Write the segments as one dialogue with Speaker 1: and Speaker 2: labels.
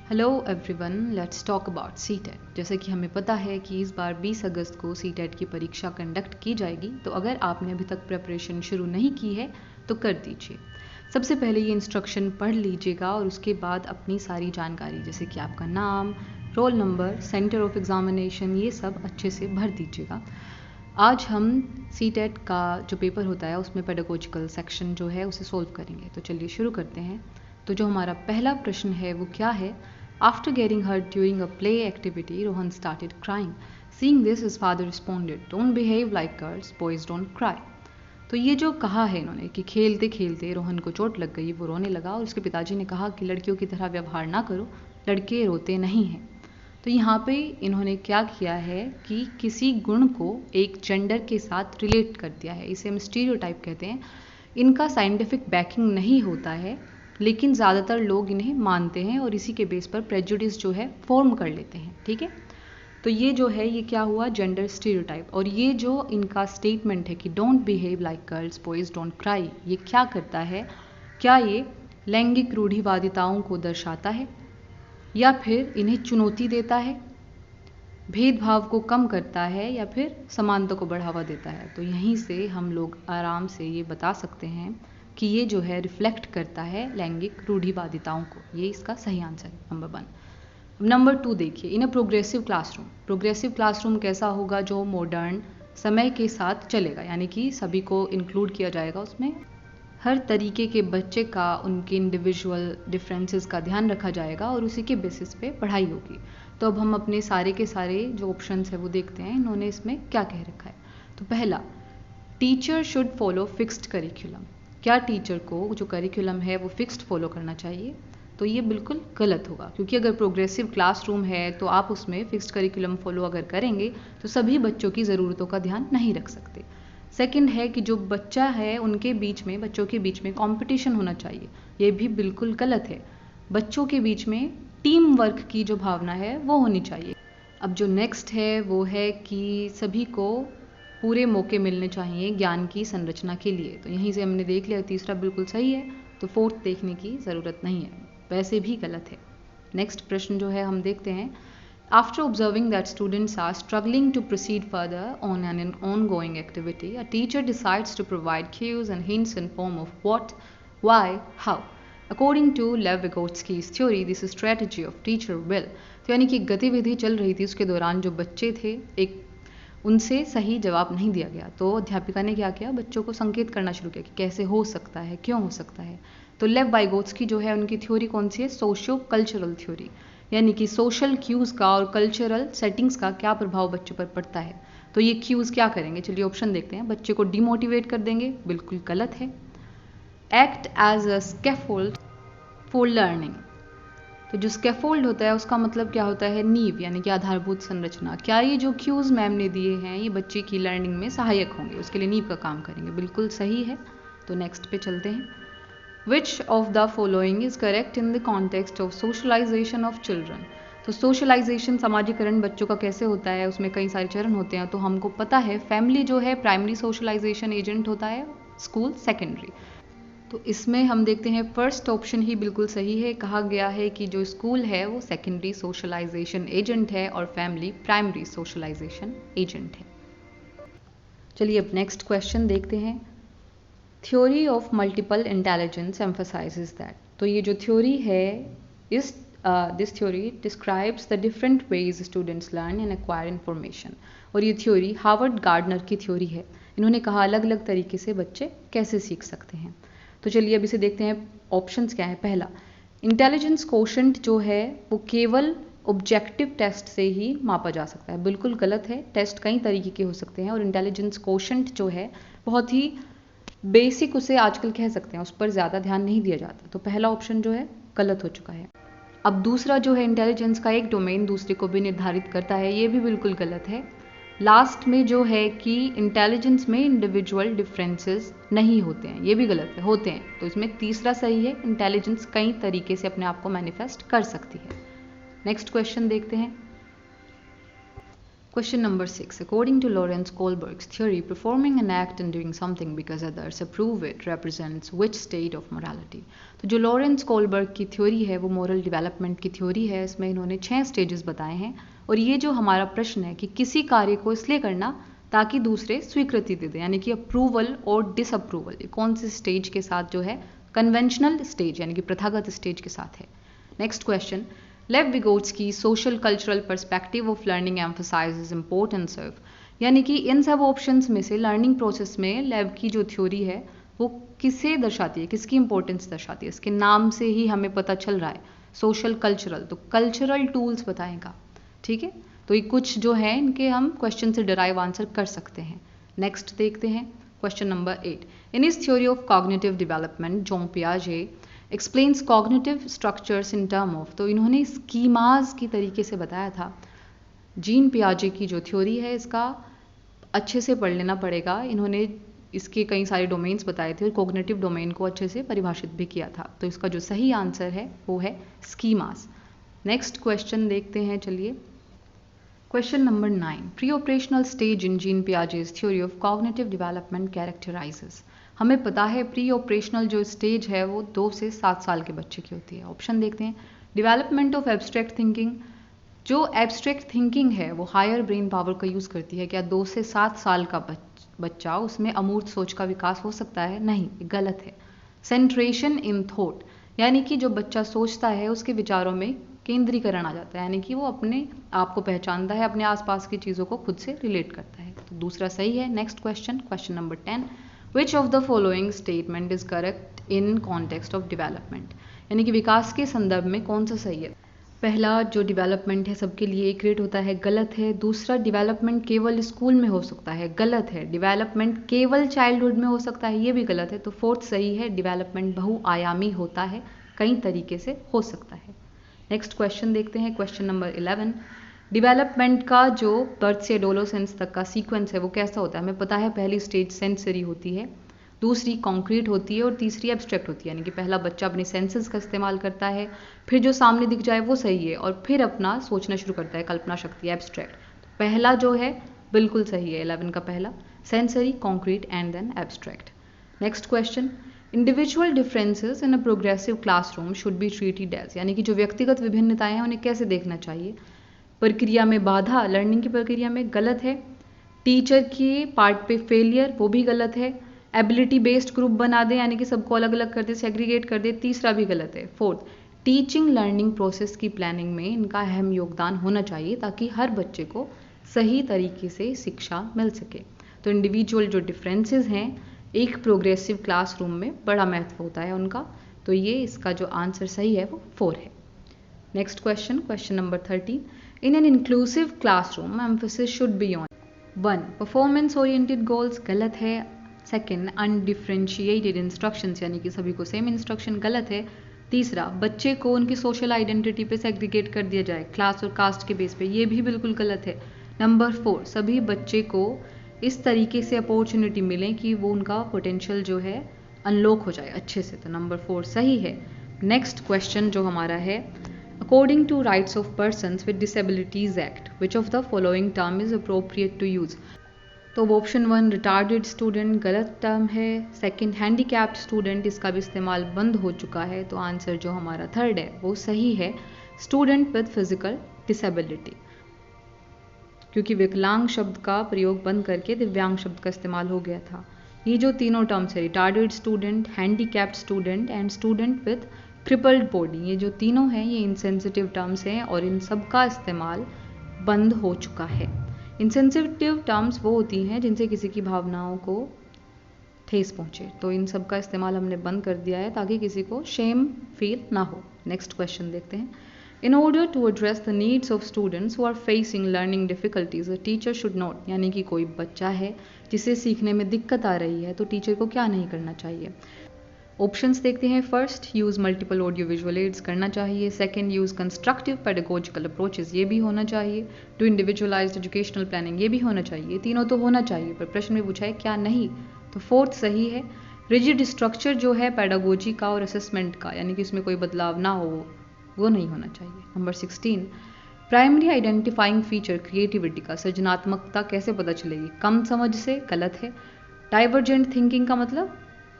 Speaker 1: Hello everyone, let's talk about CTET. जैसे कि हमें पता है कि इस बार 20 अगस्त को सीटेट की परीक्षा कंडक्ट की जाएगी, तो अगर आपने अभी तक प्रिपरेशन शुरू नहीं की है तो कर दीजिए। सबसे पहले ये इंस्ट्रक्शन पढ़ लीजिएगा और उसके बाद अपनी सारी जानकारी जैसे कि आपका नाम, roll number, centre of examination, ये सब अच्छे से भर दीजिएगा। आज हम सीटेट का जो पेपर होता है उसमें पेडागोजिकल सेक्शन जो है उसे सोल्व करेंगे। तो चलिए शुरू करते हैं। तो जो हमारा पहला प्रश्न है वो क्या है? After getting hurt during a play activity, Rohan started crying. Seeing this, his father responded, "Don't behave like girls, boys don't cry." तो ये जो कहा है इन्होंने कि खेलते खेलते रोहन को चोट लग गई, वो रोने लगा और उसके पिताजी ने कहा कि लड़कियों की तरह व्यवहार ना करो, लड़के रोते नहीं हैं। तो यहाँ पे इन्होंने क्या किया है कि किसी गुण को एक जेंडर के साथ रिलेट कर दिया है। इसे हम स्टीरियोटाइप कहते हैं। इनका साइंटिफिक बैकिंग नहीं होता है, लेकिन ज़्यादातर लोग इन्हें मानते हैं और इसी के बेस पर प्रेजुडिस जो है फॉर्म कर लेते हैं। ठीक है, तो ये जो है ये क्या हुआ? Gender stereotype. और ये जो इनका स्टेटमेंट है कि don't behave like girls, boys don't cry, ये क्या करता है? क्या ये लैंगिक रूढ़िवादिताओं को दर्शाता है या फिर इन्हें चुनौती देता है, भेदभाव को कम करता है या फिर समानता को बढ़ावा देता है? तो यहीं से हम लोग आराम से ये बता सकते हैं कि ये जो है रिफ्लेक्ट करता है लैंगिक रूढ़िवादिताओं को। ये इसका सही आंसर है, नंबर 1। नंबर 2 देखिए, in a progressive classroom. Progressive classroom कैसा होगा? जो मॉडर्न समय के साथ चलेगा, यानी कि सभी को इंक्लूड किया जाएगा उसमें। हर तरीके के बच्चे का, उनके इंडिविजुअल डिफरेंसेस का ध्यान रखा जाएगा और उसी के बेसिस पे पढ़ाई होगी। तो अब हम अपने सारे के सारे जो ऑप्शंस है वो देखते हैं इन्होंने इसमें क्या कह रखा है। तो पहला, teacher should follow fixed curriculum. क्या टीचर को जो करिकुलम है वो फिक्स्ड फॉलो करना चाहिए? तो ये बिल्कुल गलत होगा, क्योंकि अगर प्रोग्रेसिव क्लासरूम है तो आप उसमें फिक्स्ड करिकुलम फॉलो अगर करेंगे तो सभी बच्चों की ज़रूरतों का ध्यान नहीं रख सकते। सेकंड है कि जो बच्चा है उनके बीच में, बच्चों के बीच में कंपटीशन होना चाहिए, ये भी बिल्कुल गलत है। बच्चों के बीच में टीम वर्क की जो भावना है वो होनी चाहिए। अब जो नेक्स्ट है वो है कि सभी को पूरे मौके मिलने चाहिए ज्ञान की संरचना के लिए। तो यहीं से हमने देख लिया तीसरा बिल्कुल सही है, तो फोर्थ देखने की ज़रूरत नहीं है, वैसे भी गलत है। नेक्स्ट प्रश्न जो है हम देखते हैं। After observing that students are struggling to proceed further on an ongoing activity, a teacher decides to provide cues and hints in form of what, why, how. According to Lev Vygotsky's theory, this is strategy of teacher will. तो यानी कि गतिविधि चल रही थी, उसके दौरान जो बच्चे थे एक उनसे सही जवाब नहीं दिया गया, तो अध्यापिका ने क्या किया? बच्चों को संकेत करना शुरू किया कि कैसे हो सकता है, क्यों हो सकता है। तो लेव वाइगोत्स्की जो है उनकी थ्योरी कौन सी है? सोशियो कल्चरल थ्योरी, यानी कि सोशल क्यूज़ का और कल्चरल सेटिंग्स का क्या प्रभाव बच्चों पर पड़ता है। तो ये क्यूज़ क्या करेंगे? चलिए ऑप्शन देखते हैं। बच्चे को डिमोटिवेट कर देंगे, बिल्कुल गलत है। Act as a scaffold for learning. तो जो स्कैफोल्ड होता है उसका मतलब क्या होता है? नींव, यानी कि आधारभूत संरचना। क्या ये जो क्यूज़ मैम ने दिए हैं ये बच्चे की लर्निंग में सहायक होंगे, उसके लिए नींव का काम करेंगे? बिल्कुल सही है। तो नेक्स्ट पे चलते हैं। Which of the following is correct in the context of socialisation of children. तो सोशलाइजेशन, समाजीकरण बच्चों का कैसे होता है, उसमें कई सारे चरण होते हैं। तो हमको पता है फैमिली जो है प्राइमरी सोशलाइजेशन एजेंट होता है, स्कूल सेकेंडरी। तो इसमें हम देखते हैं फर्स्ट ऑप्शन ही बिल्कुल सही है। कहा गया है कि जो स्कूल है वो सेकेंडरी सोशलाइजेशन एजेंट है और फैमिली प्राइमरी सोशलाइजेशन एजेंट है। चलिए अब नेक्स्ट क्वेश्चन देखते हैं। Theory of multiple intelligence emphasises that. तो ये जो थ्योरी है, इस this theory describes the different ways students learn and acquire information. और ये थ्योरी हार्वर्ड गार्डनर की थ्योरी है। इन्होंने कहा अलग अलग तरीके से बच्चे कैसे सीख सकते हैं। तो चलिए अब इसे देखते हैं। ऑप्शंस क्या है? पहला, इंटेलिजेंस कोशेंट जो है वो केवल ऑब्जेक्टिव टेस्ट से ही मापा जा सकता है। बिल्कुल गलत है। टेस्ट कई तरीके के हो सकते हैं और इंटेलिजेंस कोशेंट जो है बहुत ही बेसिक, उसे आजकल कह सकते हैं, उस पर ज़्यादा ध्यान नहीं दिया जाता। तो पहला ऑप्शन जो है गलत हो चुका है। अब दूसरा जो है इंटेलिजेंस का एक डोमेन दूसरे को भी निर्धारित करता है, ये भी बिल्कुल गलत है। लास्ट में जो है कि इंटेलिजेंस में इंडिविजुअल डिफरेंसेस नहीं होते हैं, ये भी गलत है, होते हैं। तो इसमें तीसरा सही है, इंटेलिजेंस कई तरीके से अपने आप को मैनिफेस्ट कर सकती है। नेक्स्ट क्वेश्चन देखते हैं। Question number 6. According to Lawrence Kohlberg's theory, performing an act and doing something because others approve it represents which state of morality? तो जो लॉरेंस कोलबर्ग की थ्योरी है वो मोरल डेवलपमेंट की थ्योरी है। इसमें इन्होंने 6 स्टेजेस बताए हैं और ये जो हमारा प्रश्न है कि किसी कार्य को इसलिए करना ताकि दूसरे स्वीकृति दे दें, यानी कि अप्रूवल और डिसअप्रूवल, ये कौन से स्टेज के साथ जो है, कन्वेंशनल स्टेज यानी कि प्रथागत स्टेज के साथ है। Next question, Lev Vygotsky social cultural perspective of learning emphasises importance of, यानी कि इन सब ऑप्शंस में से लर्निंग प्रोसेस में लेव की जो थ्योरी है वो किसे दर्शाती है, किसकी इंपॉर्टेंस दर्शाती है? इसके नाम से ही हमें पता चल रहा है, सोशल कल्चरल, तो कल्चरल टूल्स बताएगा। ठीक है, तो ये कुछ जो है इनके हम क्वेश्चन से डिराइव आंसर कर सकते हैं। नेक्स्ट देखते हैं question number 8। In his theory of cognitive development Jean पियाजे explains cognitive structures in term of, तो इन्होंने स्कीमाज की तरीके से बताया था। जीन पियाजे की जो थ्योरी है इसका अच्छे से पढ़ लेना पड़ेगा। इन्होंने इसके कई सारे डोमेन्स बताए थे और कॉग्निटिव डोमेन को अच्छे से परिभाषित भी किया था। तो इसका जो सही आंसर है वो है स्कीमास। नेक्स्ट क्वेश्चन देखते हैं, चलिए। Question number 9। Pre operational stage in gene Piaget's theory of cognitive development कैरेक्टराइजेस। हमें पता है प्री ऑपरेशनल जो स्टेज है वो 2 से 7 साल के बच्चे की होती है। ऑप्शन देखते हैं, डेवलपमेंट ऑफ एब्स्ट्रैक्ट थिंकिंग। जो एब्स्ट्रैक्ट थिंकिंग है वो हायर ब्रेन पावर का यूज़ करती है। क्या 2 से 7 साल का बच्चा उसमें अमूर्त सोच का विकास हो सकता है? नहीं, गलत है। सेंट्रेशन इन थॉट, यानी कि जो बच्चा सोचता है उसके विचारों में केंद्रीकरण आ जाता है, यानी कि वो अपने आप को पहचानता है, अपने आसपास की चीज़ों को खुद से रिलेट करता है। तो दूसरा सही है। Next question, question number 10। Which of the following statement is correct in context of development, यानी कि विकास के संदर्भ में कौन सा सही है? पहला जो डेवलपमेंट है सबके लिए एक रेट होता है, गलत है। दूसरा, डेवलपमेंट केवल स्कूल में हो सकता है, गलत है। डेवलपमेंट केवल चाइल्डहुड में हो सकता है, ये भी गलत है। तो फोर्थ सही है, डेवलपमेंट बहुआयामी होता है, कई तरीके से हो सकता है। नेक्स्ट क्वेश्चन देखते हैं, क्वेश्चन नंबर 11। डेवलपमेंट का जो बर्थ से एडोलेसेंस तक का सीक्वेंस है वो कैसा होता है? हमें पता है पहली स्टेज सेंसरी होती है, दूसरी कॉन्क्रीट होती है और तीसरी एब्स्ट्रैक्ट होती है, यानी कि पहला बच्चा अपने सेंसेस का इस्तेमाल करता है, फिर जो सामने दिख जाए वो सही है और फिर अपना सोचना शुरू करता है, कल्पना शक्ति, एब्स्ट्रैक्ट। तो पहला जो है बिल्कुल सही है, 11 का पहला, sensory, concrete and then abstract. Next question, individual differences in a progressive classroom should be treated as, यानी कि जो व्यक्तिगत विभिन्नताएं हैं उन्हें कैसे देखना चाहिए? प्रक्रिया में बाधा, लर्निंग की प्रक्रिया में, गलत है। टीचर के पार्ट पे फेलियर, वो भी गलत है। एबिलिटी बेस्ड ग्रुप बना दे, यानी कि सबको अलग अलग कर दे, सेग्रीगेट कर दे, तीसरा भी गलत है। फोर्थ, टीचिंग लर्निंग प्रोसेस की प्लानिंग में इनका अहम योगदान होना चाहिए ताकि हर बच्चे को सही तरीके से शिक्षा मिल सके। तो इंडिविजुअल जो डिफरेंसेस हैं एक प्रोग्रेसिव क्लासरूम में बड़ा महत्व होता है उनका, तो ये इसका जो आंसर सही है वो 4 है। Next question, question number 13। In an inclusive classroom emphasis should be on 1 performance oriented goals, गलत है। सेकेंड, अनडिफ्रेंशिएटेड इंस्ट्रक्शंस, यानी कि सभी को सेम इंस्ट्रक्शन, गलत है। तीसरा, बच्चे को उनकी सोशल आइडेंटिटी पे सेग्रीगेट कर दिया जाए, क्लास और कास्ट के बेस पे, ये भी बिल्कुल गलत है। नंबर 4, सभी बच्चे को इस तरीके से अपॉर्चुनिटी मिले कि वो उनका पोटेंशियल जो है अनलॉक हो जाए अच्छे से, तो नंबर 4 सही है। नेक्स्ट क्वेश्चन जो हमारा है, according to rights of persons with disabilities act which of the following term is appropriate to use? तो ऑप्शन 1 रिटार्डेड स्टूडेंट गलत टर्म है। सेकंड, हैंडीकैप्ड स्टूडेंट, इसका भी इस्तेमाल बंद हो चुका है, तो आंसर जो हमारा 3rd है वो सही है, स्टूडेंट विद फिजिकल डिसेबिलिटी, क्योंकि विकलांग शब्द का प्रयोग बंद करके दिव्यांग शब्द का इस्तेमाल हो गया था। ये जो तीनों टर्म्स है, retarded student, handicapped student and student with crippled body, ये जो तीनों हैं ये इनसेंसिटिव टर्म्स हैं और इन सब का इस्तेमाल बंद हो चुका है। इंसेंसिटिव टर्म्स वो होती हैं जिनसे किसी की भावनाओं को ठेस पहुंचे, तो इन सब का इस्तेमाल हमने बंद कर दिया है ताकि किसी को शेम फील ना हो। नेक्स्ट क्वेश्चन देखते हैं, in order to address the needs of students who are facing learning difficulties the teacher should note, यानी कि कोई बच्चा है जिसे सीखने में दिक्कत आ रही है तो टीचर को क्या नहीं करना चाहिए? ऑप्शंस देखते हैं। First, use multiple audio visual aids करना चाहिए। Second, use constructive pedagogical approaches, ये भी होना चाहिए। टू इंडिविजुअलाइज्ड एजुकेशनल प्लानिंग, ये भी होना चाहिए। तीनों तो होना चाहिए, पर प्रश्न में पूछा है क्या नहीं, तो 4th सही है। रिजिड स्ट्रक्चर जो है पेडागोजी का और असेसमेंट का, यानी कि इसमें कोई बदलाव ना हो, वो नहीं होना चाहिए। Number 16, primary identifying feature creativity का, सृजनात्मकता कैसे पता चलेगी? कम समझ से, गलत है। डाइवर्जेंट थिंकिंग का मतलब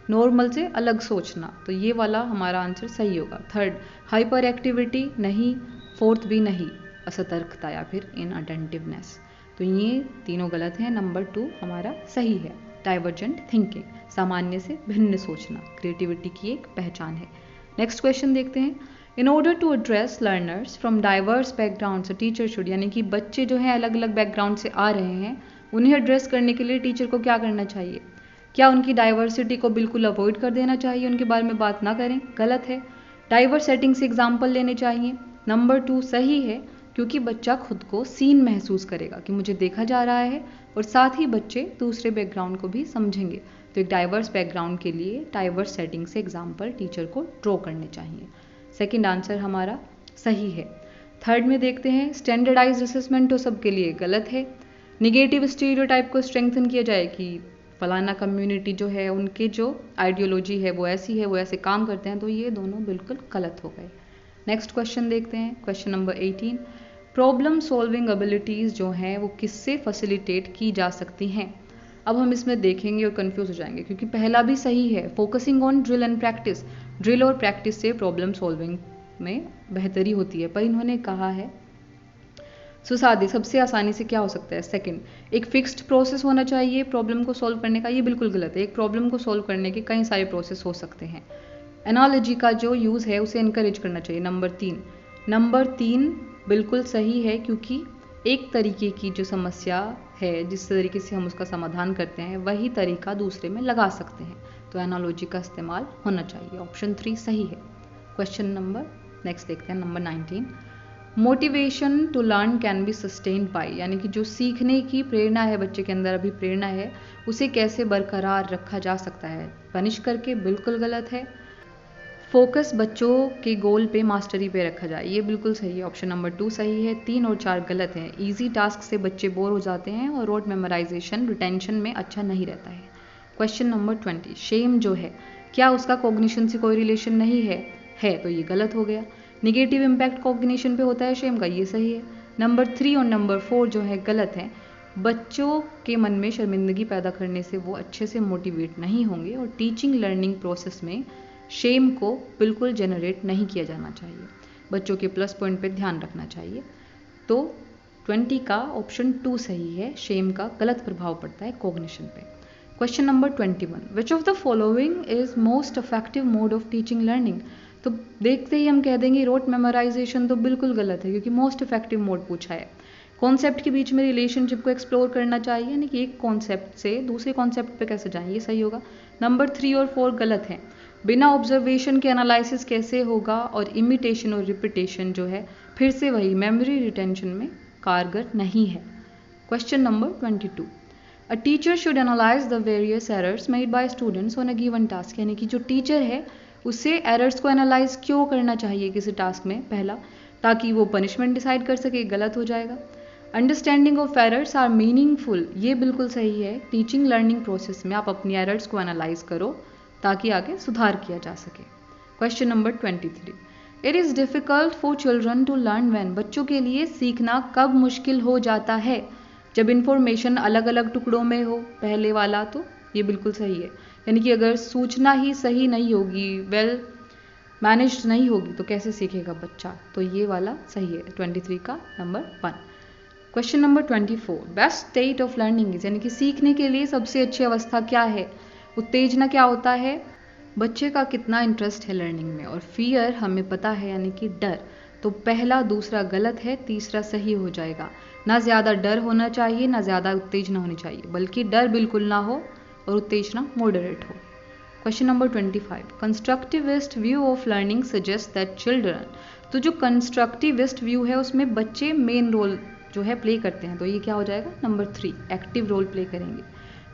Speaker 1: नॉर्मल से अलग सोचना, तो ये वाला हमारा आंसर सही होगा। थर्ड, हाइपर एक्टिविटी नहीं। फोर्थ भी नहीं, असतर्कता या फिर इनअटेंटिवनेस, तो ये तीनों गलत हैं। नंबर 2 हमारा सही है। डाइवर्जेंट थिंकिंग, सामान्य से भिन्न सोचना, क्रिएटिविटी की एक पहचान है। नेक्स्ट क्वेश्चन देखते हैं। In order to address learners from diverse backgrounds, teacher should, यानी कि बच्चे जो हैं अलग अलग बैकग्राउंड से आ रहे हैं, उन्हें एड्रेस करने के लिए टीचर को क्या करना चाहिए? क्या उनकी डाइवर्सिटी को बिल्कुल अवॉइड कर देना चाहिए, उनके बारे में बात ना करें? गलत है। डाइवर्स सेटिंग से एग्जाम्पल लेने चाहिए। नंबर 2 सही है, क्योंकि बच्चा खुद को सीन महसूस करेगा कि मुझे देखा जा रहा है, और साथ ही बच्चे दूसरे बैकग्राउंड को भी समझेंगे। तो एक डाइवर्स बैकग्राउंड के लिए डाइवर्स सेटिंग से एग्जाम्पल टीचर को ड्रॉ करने चाहिए। सेकंड आंसर हमारा सही है। थर्ड में देखते हैं, स्टैंडर्डाइज्ड असेसमेंट तो सबके लिए गलत है। निगेटिव स्टीरियोटाइप को स्ट्रेंथन किया जाए कि फलाना कम्युनिटी जो है उनके जो आइडियोलॉजी है वो ऐसी है, वो ऐसे काम करते हैं, तो ये दोनों बिल्कुल गलत हो गए। नेक्स्ट क्वेश्चन देखते हैं, question number 18। Problem solving abilities जो हैं वो किससे फैसिलिटेट की जा सकती हैं? अब हम इसमें देखेंगे और कंफ्यूज हो जाएंगे, क्योंकि पहला भी सही है, focusing on drill and practice, drill और प्रैक्टिस से प्रॉब्लम सॉल्विंग में बेहतरी होती है, पर इन्होंने कहा है सुसादी, सबसे आसानी से क्या हो सकता है? सेकंड, एक फिक्स्ड प्रोसेस होना चाहिए प्रॉब्लम को सॉल्व करने का, ये बिल्कुल गलत है। एक प्रॉब्लम को सॉल्व करने के कई सारे प्रोसेस हो सकते हैं। एनालॉजी का जो यूज़ है उसे इनकरेज करना चाहिए। नंबर तीन बिल्कुल सही है, क्योंकि एक तरीके की जो समस्या है जिस तरीके से हम उसका समाधान करते हैं वही तरीका दूसरे में लगा सकते हैं, तो एनालॉजी का इस्तेमाल होना चाहिए। ऑप्शन 3 सही है। क्वेश्चन नंबर नेक्स्ट देखते हैं, number 19। Motivation to learn can be sustained by, यानी कि जो सीखने की प्रेरणा है, बच्चे के अंदर अभी प्रेरणा है, उसे कैसे बरकरार रखा जा सकता है? पनिश करके, बिल्कुल गलत है। फोकस बच्चों के गोल पे, मास्टरी पे रखा जाए, ये बिल्कुल सही है। ऑप्शन नंबर 2 सही है। 3 और 4 गलत हैं। इजी टास्क से बच्चे बोर हो जाते हैं और रोट मेमोराइजेशन रिटेंशन में अच्छा नहीं रहता है। Question number 20। शेम जो है, क्या उसका कॉग्निशन से कोई रिलेशन नहीं है तो ये गलत हो गया। निगेटिव इम्पैक्ट कॉग्निशन पे होता है शेम का, ये सही है। नंबर 3 और नंबर 4 जो है गलत हैं। बच्चों के मन में शर्मिंदगी पैदा करने से वो अच्छे से मोटिवेट नहीं होंगे, और टीचिंग लर्निंग प्रोसेस में शेम को बिल्कुल जनरेट नहीं किया जाना चाहिए। बच्चों के प्लस पॉइंट पे ध्यान रखना चाहिए। तो 20 का ऑप्शन 2 सही है, शेम का गलत प्रभाव पड़ता है कॉग्निशन पे। Question number 21। Which of the following is most effective mode of teaching learning? तो देखते ही हम कह देंगे रोट मेमोराइजेशन, तो बिल्कुल गलत है, क्योंकि मोस्ट इफेक्टिव मोड पूछा है। कॉन्सेप्ट के बीच में रिलेशनशिप को एक्सप्लोर करना चाहिए, यानी कि एक कॉन्सेप्ट से दूसरे कॉन्सेप्ट पे कैसे जाएं, ये सही होगा। नंबर 3 और 4 गलत हैं। बिना ऑब्जर्वेशन के एनालिसिस कैसे होगा, और इमिटेशन और रिपीटेशन जो है फिर से वही मेमोरी रिटेंशन में कारगर नहीं है। Question number 22। A teacher should analyse the various errors made by students on a given task, यानी कि जो टीचर है उसे एरर्स को एनालाइज क्यों करना चाहिए किसी टास्क में? पहला, ताकि वो पनिशमेंट डिसाइड कर सके, गलत हो जाएगा। Understanding of errors are meaningful, ये बिल्कुल सही है। टीचिंग लर्निंग प्रोसेस में आप अपनी एरर्स को एनालाइज करो ताकि आगे सुधार किया जा सके। Question number 23। It is difficult for children to learn when, बच्चों के लिए सीखना कब मुश्किल हो जाता है? जब इन्फॉर्मेशन अलग अलग टुकड़ों में हो, पहले वाला, तो ये बिल्कुल सही है। यानी कि अगर सूचना ही सही नहीं होगी, वेल मैनेज्ड नहीं होगी, तो कैसे सीखेगा बच्चा? तो ये वाला सही है, 23 का number 1। Question number 24। Best state of learning is, यानी कि सीखने के लिए सबसे अच्छी अवस्था क्या है? उत्तेजना क्या होता है? बच्चे का कितना इंटरेस्ट है लर्निंग में, और फियर हमें पता है, यानी कि डर। तो पहला दूसरा गलत है, तीसरा सही हो जाएगा। ना ज़्यादा डर होना चाहिए, ना ज़्यादा उत्तेजना होनी चाहिए, बल्कि डर बिल्कुल ना हो और उत्तेजना मॉडरेट हो। Question number 25। Constructivist view of learning suggest that children, तो जो कंस्ट्रक्टिविस्ट व्यू है उसमें बच्चे मेन रोल जो है प्ले करते हैं, तो ये क्या हो जाएगा? नंबर 3 एक्टिव रोल प्ले करेंगे।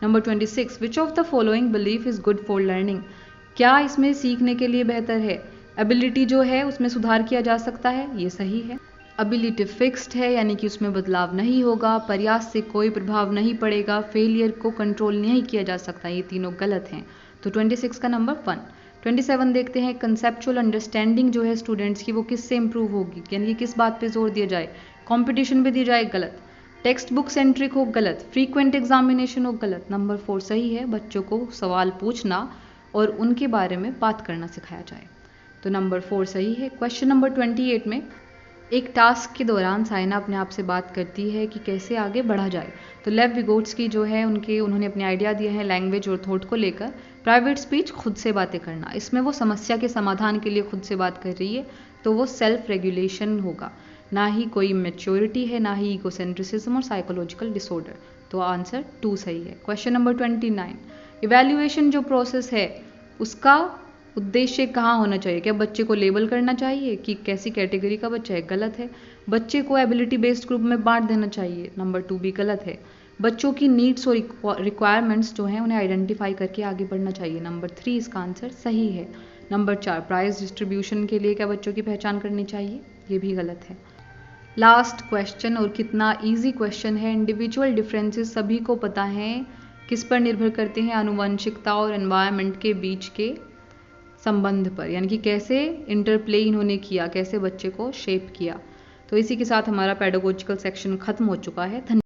Speaker 1: Number 26। Which of the following belief is good for learning, क्या इसमें सीखने के लिए बेहतर है? एबिलिटी जो है उसमें सुधार किया जा सकता है, ये सही है। एबिलिटी फिक्स्ड है, यानी कि उसमें बदलाव नहीं होगा। प्रयास से कोई प्रभाव नहीं पड़ेगा। फेलियर को कंट्रोल नहीं किया जा सकता, ये तीनों गलत हैं। तो 26 का नंबर 1। 27 देखते हैं, कंसेप्चुअल अंडरस्टैंडिंग जो है स्टूडेंट्स की वो किससे इंप्रूव होगी, यानी कि किस बात पे जोर दिया जाए, कंपटीशन पे दिया जाए, गलत, टेक्स्ट बुक सेंट्रिक हो, गलत, फ्रीक्वेंट एग्जामिनेशन हो, गलत। नंबर 4 सही है, बच्चों को सवाल पूछना और उनके बारे में बात करना सिखाया जाए, तो नंबर 4 सही है। क्वेश्चन नंबर 28 में एक टास्क के दौरान साइना अपने आप से बात करती है कि कैसे आगे बढ़ा जाए, तो लेव विगोट्स्की जो है उन्होंने अपने आइडिया दिए हैं लैंग्वेज और थॉट को लेकर। प्राइवेट स्पीच, खुद से बातें करना, इसमें वो समस्या के समाधान के लिए खुद से बात कर रही है, तो वो सेल्फ रेगुलेशन होगा, ना ही कोई मैच्योरिटी है, ना ही इगोसेंट्रिसिज्म और साइकोलॉजिकल डिसऑर्डर, तो आंसर 2 सही है। क्वेश्चन नंबर 29, इवैल्यूएशन जो प्रोसेस है उसका उद्देश्य कहाँ होना चाहिए, क्या बच्चे को लेबल करना चाहिए कि कैसी कैटेगरी का बच्चा है, गलत है। बच्चे को एबिलिटी बेस्ड ग्रुप में बांट देना चाहिए, नंबर 2 भी गलत है। बच्चों की नीड्स और रिक्वायरमेंट्स जो हैं उन्हें आइडेंटिफाई करके आगे बढ़ना चाहिए, नंबर 3 इसका आंसर सही है। नंबर 4, प्राइज डिस्ट्रीब्यूशन के लिए क्या बच्चों की पहचान करनी चाहिए, ये भी गलत है। लास्ट क्वेश्चन, और कितना इजी क्वेश्चन है, इंडिविजुअल डिफरेंसेस सभी को पता है किस पर निर्भर करते हैं, आनुवंशिकता और एनवायरनमेंट के बीच के संबंध पर, यानी कि कैसे इंटरप्ले इन्होंने किया, कैसे बच्चे को शेप किया। तो इसी के साथ हमारा पेडागोजिकल सेक्शन खत्म हो चुका है। धन्यवाद।